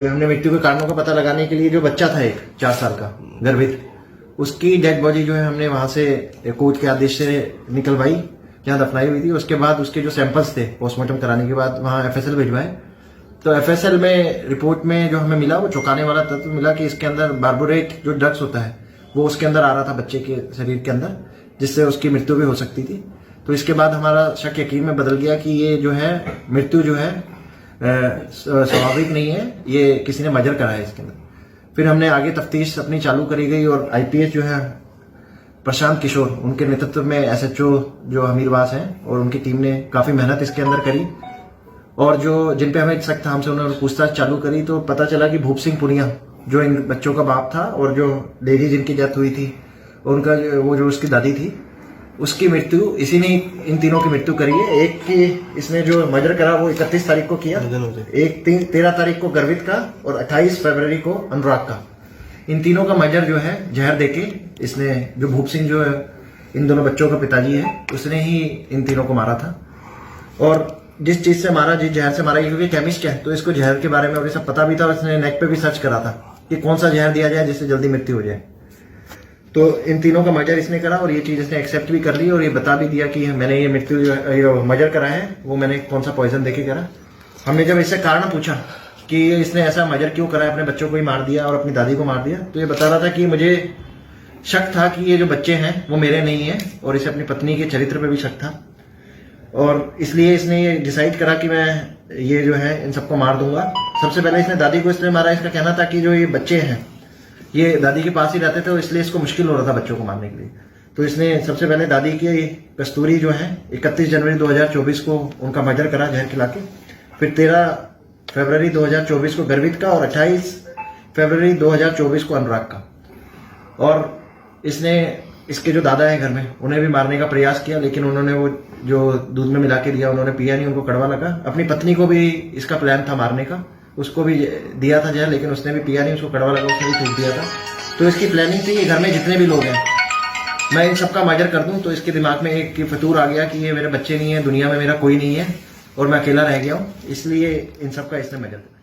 हमने मृत्यु के कारणों का पता लगाने के लिए जो बच्चा था एक 4 साल का गर्भित, उसकी डेड बॉडी जो है हमने वहां से कोर्ट के आदेश से निकलवाई, जहां दफनाई हुई थी। उसके बाद उसके जो सैंपल्स थे पोस्टमार्टम कराने के बाद वहां एफएसएल भिजवाए। तो एफएसएल में रिपोर्ट में जो हमें मिला वो चौंकाने वाला तत्व मिला कि इसके अंदर बार्बोरेट जो ड्रग्स होता है वो उसके अंदर आ रहा था बच्चे के शरीर के अंदर, जिससे उसकी मृत्यु भी हो सकती थी। तो इसके बाद हमारा शक यकीन में बदल गया कि ये जो है मृत्यु जो है स्वाभाविक नहीं है, ये किसी ने मर्डर करा है इसके अंदर। फिर हमने आगे तफ्तीश अपनी चालू करी गई और आईपीएस जो है प्रशांत किशोर, उनके नेतृत्व में एसएचओ जो हमीरवास हैं और उनकी टीम ने काफी मेहनत इसके अंदर करी और जो जिन पे हमें शक था हमसे उन्होंने पूछताछ चालू करी। तो पता चला कि भूप सिंह पुनिया जो इन बच्चों का बाप था और जो लेडी जिनकी डेथ हुई थी उनका वो जो उसकी दादी थी, उसकी मृत्यु इसी ने इन तीनों की मृत्यु करी है। एक की इसने जो मर्डर करा वो 31 तारीख को किया, एक 13 तारीख को गर्वित का और 28 फरवरी को अनुराग का। इन तीनों का मर्डर जो है जहर देके इसने, जो भूप सिंह जो है इन दोनों बच्चों का पिताजी है, उसने ही इन तीनों को मारा था। और जिस चीज से मारा, जिस जहर से मारा, क्योंकि केमिस्ट है तो इसको जहर के बारे में अभी सब पता भी था और इसने नेट पे भी सर्च करा था कि कौन सा जहर दिया जाए जिससे जल्दी मृत्यु हो जाए। तो इन तीनों का मर्डर इसने करा और ये चीज इसने एक्सेप्ट भी कर ली और ये बता भी दिया कि मैंने ये मृत्यु मर्डर करा है, वो मैंने कौन सा पॉइजन देके करा। हमने जब इससे कारण पूछा कि इसने ऐसा मर्डर क्यों करा है, अपने बच्चों को ही मार दिया और अपनी दादी को मार दिया, तो ये बता रहा था कि मुझे शक था कि ये जो बच्चे हैं वो मेरे नहीं है और इसे अपनी पत्नी के चरित्र पे भी शक था और इसलिए इसने ये डिसाइड करा कि मैं ये जो है इन सबको मार दूंगा। सबसे पहले इसने दादी को इसलिए मारा, इसका कहना था कि जो ये बच्चे हैं ये दादी के पास ही रहते थे, इसलिए इसको मुश्किल हो रहा था बच्चों को मारने के लिए। तो इसने सबसे पहले दादी की कस्तूरी जो है 31 जनवरी 2024 को उनका मर्डर करा जहर खिला के। फिर 13 फरवरी 2024 को गर्वित का और 28 फरवरी 2024 को अनुराग का। और इसने इसके जो दादा है घर में उन्हें भी मारने का प्रयास किया, लेकिन उन्होंने वो जो दूध में मिला के दिया उन्होंने पिया नहीं, उनको कड़वा लगा। अपनी पत्नी को भी इसका प्लान था मारने का, उसको भी दिया था जहर, लेकिन उसने भी पिया नहीं, उसको कड़वा लगा, उसने भी थूक दिया था। तो इसकी प्लानिंग थी कि घर में जितने भी लोग हैं मैं इन सबका मर्डर कर दूं। तो इसके दिमाग में एक फितूर आ गया कि ये मेरे बच्चे नहीं है, दुनिया में मेरा कोई नहीं है और मैं अकेला रह गया हूं, इसलिए इन सबका इसने मर्डर किया।